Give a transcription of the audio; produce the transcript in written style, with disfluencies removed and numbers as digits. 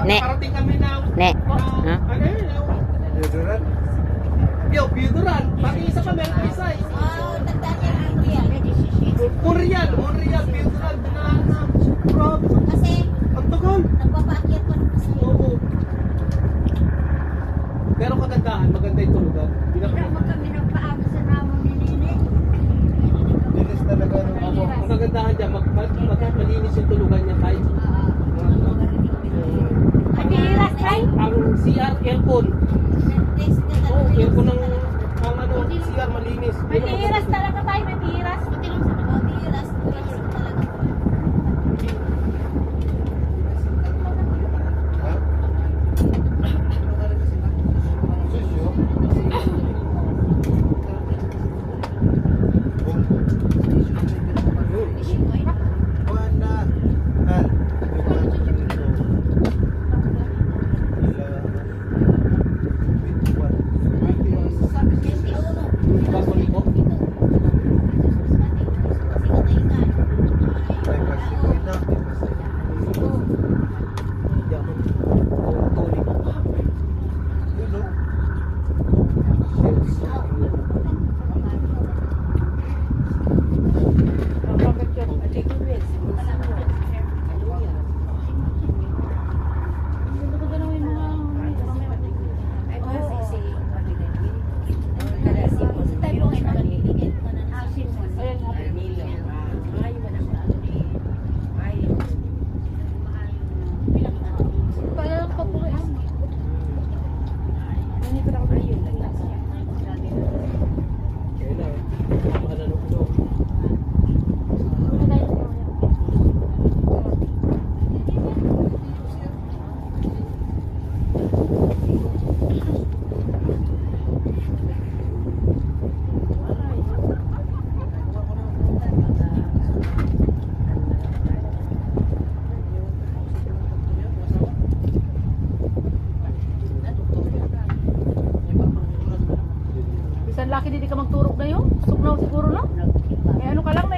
Ne. Nakarating kami na. Ne. Ha? Ano yun? Deodorant. Yo, Bioduran. Pati isa pa, meron pa isa eh. Korean, Bioduran. Grabe. Kasi Ang tagal. nagpapaakyat ko ng kasi. Oo. Pero kagandahan, maganda yung tulugan. Wala mo kami nagpaabot sa ramo ni Nini. Linis talaga. Opo, ang kagandahan dyan, malinis yung tulugan niya kahit Matiras ay. ang CR aircon. Oo, aircon ng ang ano, CR malinis. Matiras talaga tayo, matiras. Matiras talaga. Ha? Susyo? Buwan na. Hal. Bago nito. Bisan laki di ka magturok na yun. Suknaw siguro no? Eh ano ka lang